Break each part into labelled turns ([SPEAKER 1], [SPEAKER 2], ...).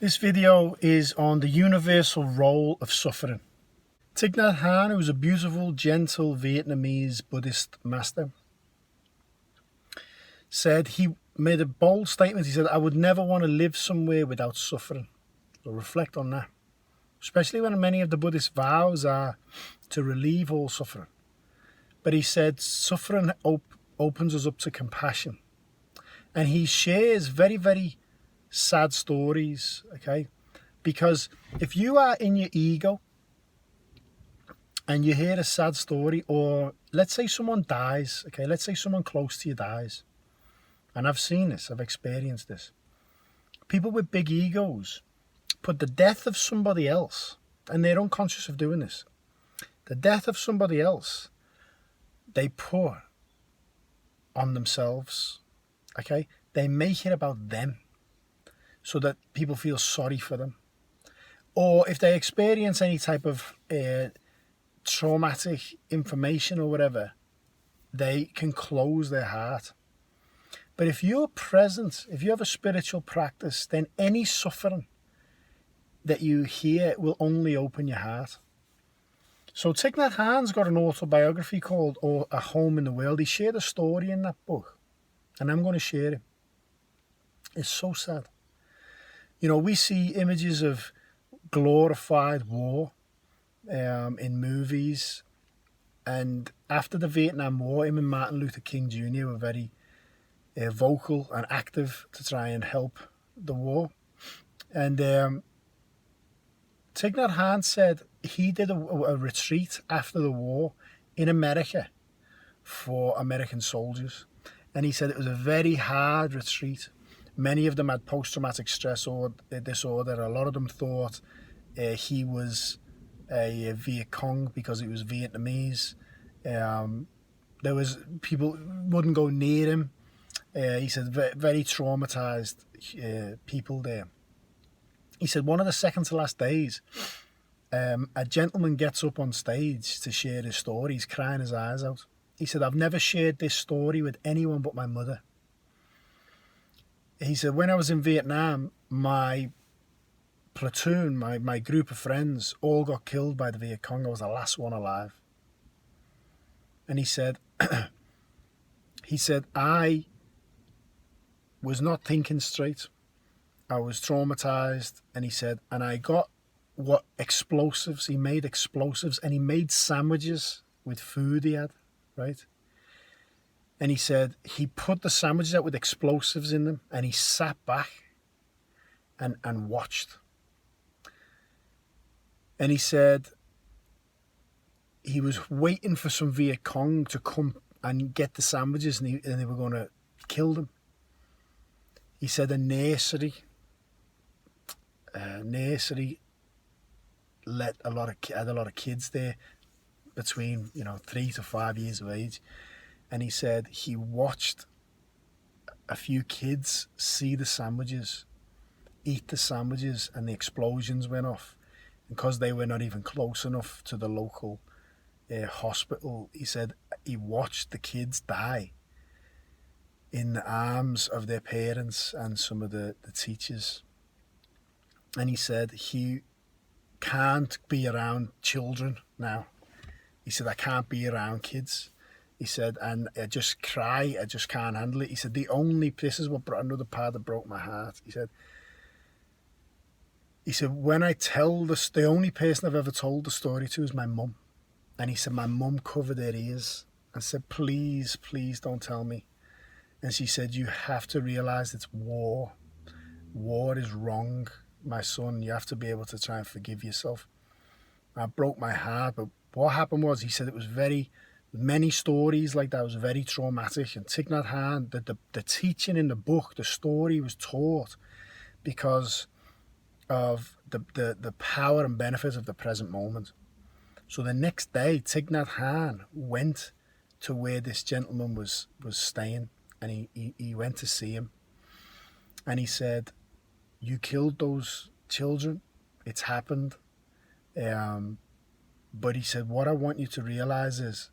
[SPEAKER 1] This video is on the universal role of suffering. Thich Nhat Hanh, who was a beautiful, gentle Vietnamese Buddhist master, he made a bold statement. He said, I would never want to live somewhere without suffering. So reflect on that, especially when many of the Buddhist vows are to relieve all suffering. But he said suffering opens us up to compassion. And he shares very, very sad stories, okay? Because if you are in your ego and you hear a sad story, or let's say someone dies, okay? Let's say someone close to you dies. And I've seen this, I've experienced this. People with big egos put the death of somebody else, and they're unconscious of doing this, the death of somebody else, they put on themselves, okay? They make it about them so that people feel sorry for them. Or if they experience any type of traumatic information or whatever, they can close their heart. But if you're present, if you have a spiritual practice, then any suffering that you hear will only open your heart. So Thich Nhat Hanh's got an autobiography called A Home in the World. He shared a story in that book, and I'm going to share it. It's so sad. You know, we see images of glorified war in movies. And after the Vietnam War, him and Martin Luther King Jr. were very vocal and active to try and help the war. And Thich Nhat Hanh said he did a retreat after the war in America for American soldiers. And he said it was a very hard retreat. Many of them had post-traumatic stress disorder. A lot of them thought he was a Viet Cong because he was Vietnamese. There was people wouldn't go near him. He said very traumatized people there. He said one of the second to last days, a gentleman gets up on stage to share his story. He's crying his eyes out. He said, I've never shared this story with anyone but my mother. He said, when I was in Vietnam, my platoon, my group of friends, all got killed by the Viet Cong. I was the last one alive. And he said, I was not thinking straight. I was traumatized. And he said, and I got explosives. He made explosives, and he made sandwiches with food he had, right? And he said he put the sandwiches out with explosives in them, and he sat back and watched. And he said he was waiting for some Viet Cong to come and get the sandwiches, and they were going to kill them. He said a nursery had a lot of kids there between 3 to 5 years of age. And he said he watched a few kids see the sandwiches, eat the sandwiches, and the explosions went off. Because they were not even close enough to the local hospital, he said he watched the kids die in the arms of their parents and some of the teachers. And he said he can't be around children now. He said, I can't be around kids. He said, and I just cry, I just can't handle it. He said, this is what brought another part that broke my heart. He said, when I tell this, the only person I've ever told the story to is my mum. And he said, my mum covered her ears and said, please, please don't tell me. And she said, you have to realize it's war. War is wrong, my son. You have to be able to try and forgive yourself. That broke my heart. But what happened was, he said it was many stories like that. It was very traumatic. And Thich Nhat Hanh, the teaching in the book, the story was taught because of the power and benefit of the present moment. So the next day, Thich Nhat Hanh went to where this gentleman was staying, and he went to see him. And he said, you killed those children. It's happened. But he said, what I want you to realize is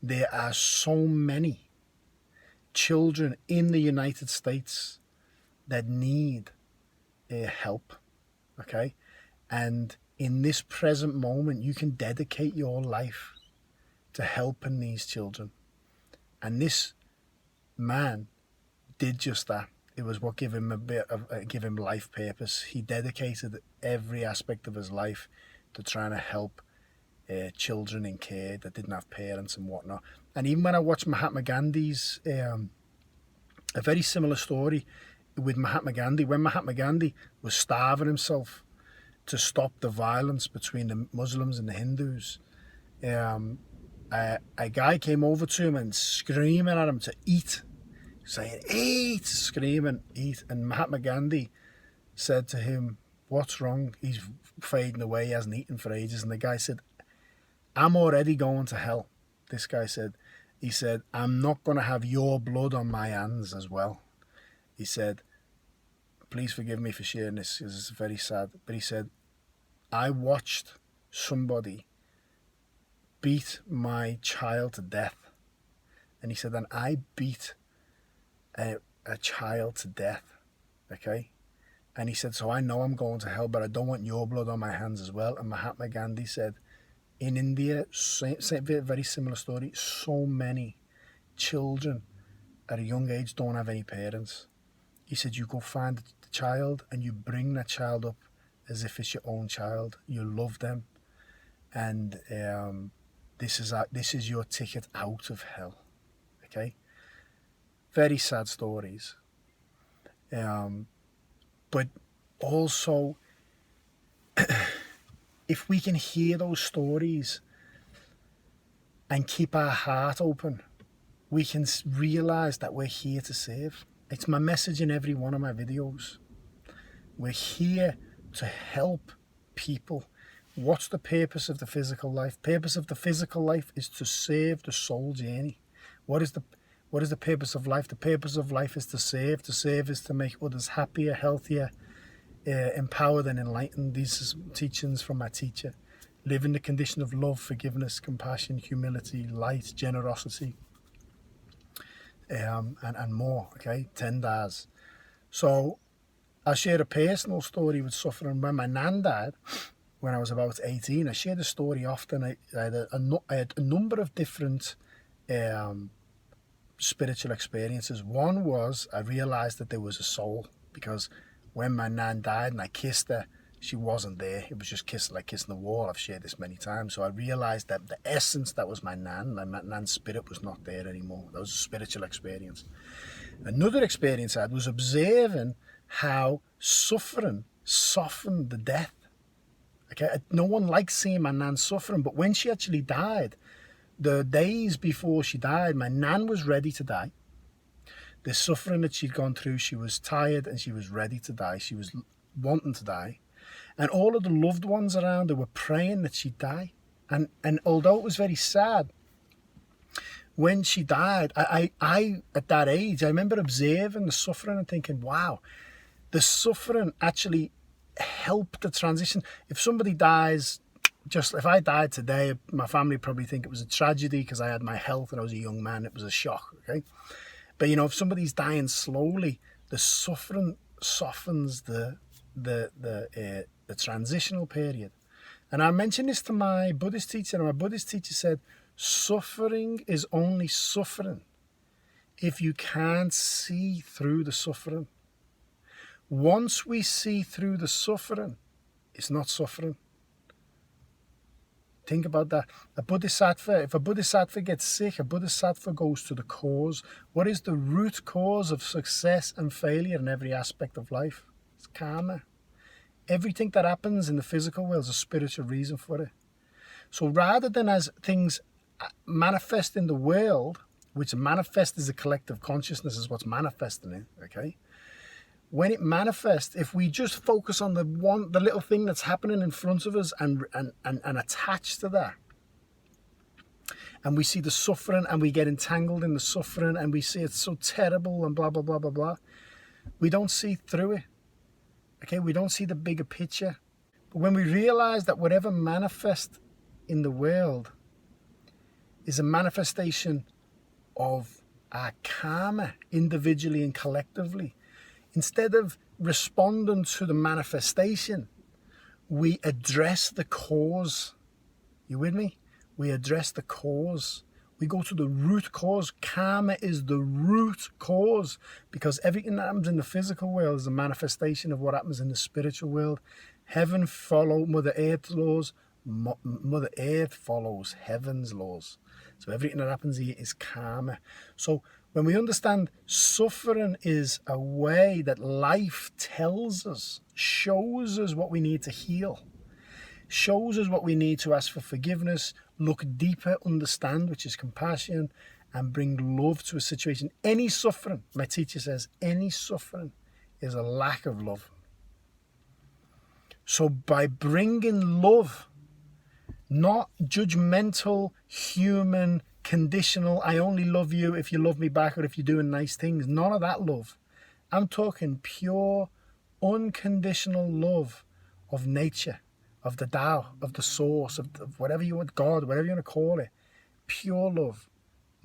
[SPEAKER 1] there are so many children in the United States that need help. okay? And in this present moment, you can dedicate your life to helping these children. And this man did just that. It was what gave him give him life purpose. He dedicated every aspect of his life to trying to help children in care that didn't have parents and whatnot. And even when I watched Mahatma Gandhi's, a very similar story with Mahatma Gandhi. When Mahatma Gandhi was starving himself to stop the violence between the Muslims and the Hindus, a guy came over to him and screaming at him to eat, saying, eat, screaming, eat. And Mahatma Gandhi said to him, what's wrong? He's fading away, he hasn't eaten for ages. And the guy said, I'm already going to hell. This guy said, he said, I'm not going to have your blood on my hands as well. He said, please forgive me for sharing this, because it's very sad. But he said, I watched somebody beat my child to death. And he said, and I beat a child to death, okay? And he said, so I know I'm going to hell, but I don't want your blood on my hands as well. And Mahatma Gandhi said, in India, very similar story, so many children at a young age don't have any parents. He said, you go find the child and you bring that child up as if it's your own child. You love them. And this is your ticket out of hell, okay? Very sad stories. But also, if we can hear those stories and keep our heart open, we can realise that we're here to serve. It's my message in every one of my videos. We're here to help people. What's the purpose of the physical life? Purpose of the physical life is to serve the soul journey. What is the purpose of life? The purpose of life is to serve. To serve is to make others happier, healthier, empowered and enlightened. These are teachings from my teacher. Live in the condition of love, forgiveness, compassion, humility, light, generosity, and more, okay? 10 days. So I'll share a personal story with suffering. When my nan died, when I was about 18, I shared the story often. I had a number of different spiritual experiences. One was I realised that there was a soul, because when my nan died and I kissed her, she wasn't there. It was just like kissing the wall. I've shared this many times. So I realised that the essence that was my nan's spirit was not there anymore. That was a spiritual experience. Another experience I had was observing how suffering softened the death. Okay, no one likes seeing my nan suffering, but when she actually died, the days before she died, my nan was ready to die. The suffering that she'd gone through, she was tired and she was ready to die. She was wanting to die. And all of the loved ones around her were praying that she'd die. And although it was very sad, when she died, I at that age, I remember observing the suffering and thinking, wow, the suffering actually helped the transition. If somebody dies, if I died today, my family probably think it was a tragedy because I had my health and I was a young man. It was a shock, okay? But, you know, if somebody's dying slowly, the suffering softens the transitional period. And I mentioned this to my Buddhist teacher, and my Buddhist teacher said, suffering is only suffering if you can't see through the suffering. Once we see through the suffering, it's not suffering. Think about that. If a bodhisattva gets sick, a bodhisattva goes to the cause. What is the root cause of success and failure in every aspect of life? It's karma. Everything that happens in the physical world is a spiritual reason for it. So rather than as things manifest in the world, which manifest as a collective consciousness is what's manifesting it, okay? When it manifests, if we just focus on the little thing that's happening in front of us and attach to that, and we see the suffering and we get entangled in the suffering and we see it's so terrible and blah, blah, blah, blah, blah, we don't see through it. Okay, we don't see the bigger picture. But when we realize that whatever manifests in the world is a manifestation of our karma individually and collectively, instead of responding to the manifestation, we address the cause. You with me? We address the cause. We go to the root cause. Karma is the root cause, because everything that happens in the physical world is a manifestation of what happens in the spiritual world. Heaven follows Mother Earth's laws. Mother Earth follows heaven's laws. So everything that happens here is karma. So when we understand suffering is a way that life tells us, shows us what we need to heal, shows us what we need to ask for forgiveness, look deeper, understand, which is compassion, and bring love to a situation. Any suffering, my teacher says, any suffering is a lack of love. So by bringing love, not judgmental, human, conditional, I only love you if you love me back or if you're doing nice things. None of that love. I'm talking pure, unconditional love of nature, of the Tao, of the source, of whatever you want, God, whatever you want to call it. Pure love,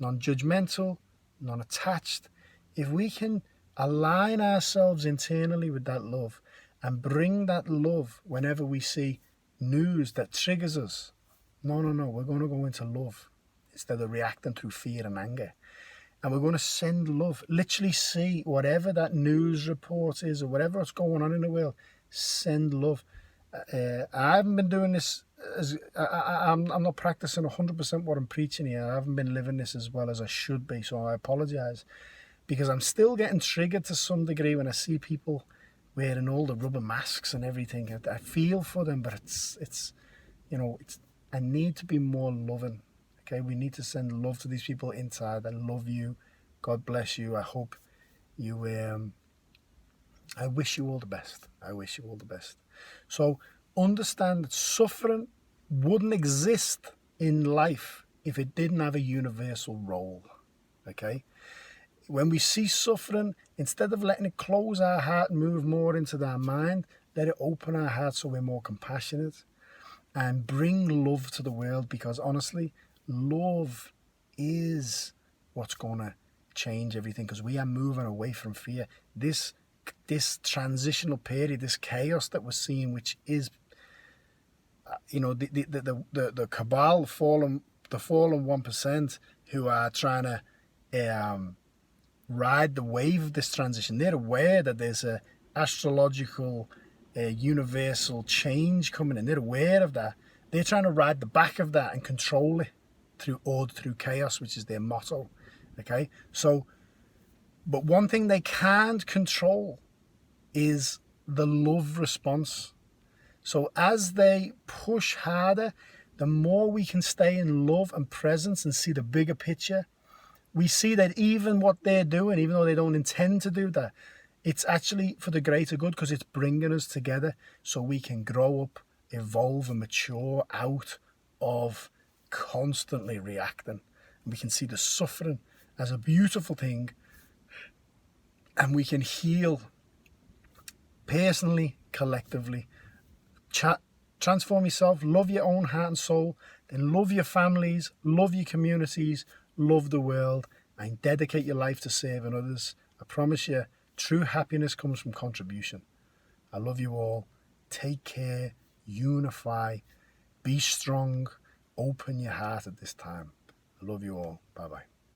[SPEAKER 1] non-judgmental, non-attached. If we can align ourselves internally with that love and bring that love whenever we see news that triggers us, no, we're going to go into love instead of reacting through fear and anger. And we're going to send love. Literally see whatever that news report is or whatever what's going on in the world, send love. I haven't been doing this, I'm not practicing 100% what I'm preaching here. I haven't been living this as well as I should be, so I apologise. Because I'm still getting triggered to some degree when I see people wearing all the rubber masks and everything. I feel for them, but it's I need to be more loving. Okay, we need to send love to these people inside. I love you. God bless you. I hope you. I wish you all the best. I wish you all the best. So understand that suffering wouldn't exist in life if it didn't have a universal role. Okay. When we see suffering, instead of letting it close our heart and move more into our mind, let it open our heart so we're more compassionate and bring love to the world, because honestly, love is what's going to change everything, because we are moving away from fear. This transitional period, this chaos that we're seeing, which is, the cabal, the fallen 1% who are trying to ride the wave of this transition. They're aware that there's a astrological universal change coming in. They're aware of that. They're trying to ride the back of that and control it through order, through chaos, which is their motto. Okay, so, but one thing they can't control is the love response. So as they push harder, the more we can stay in love and presence and see the bigger picture, we see that even what they're doing, even though they don't intend to do that, it's actually for the greater good, because it's bringing us together so we can grow up, evolve and mature out of constantly reacting. And we can see the suffering as a beautiful thing, and we can heal personally, collectively. Transform yourself, love your own heart and soul, then love your families, love your communities, love the world, and dedicate your life to serving others. I promise you, true happiness comes from contribution. I love you all. Take care, unify, be strong, open your heart at this time. I love you all. Bye-bye.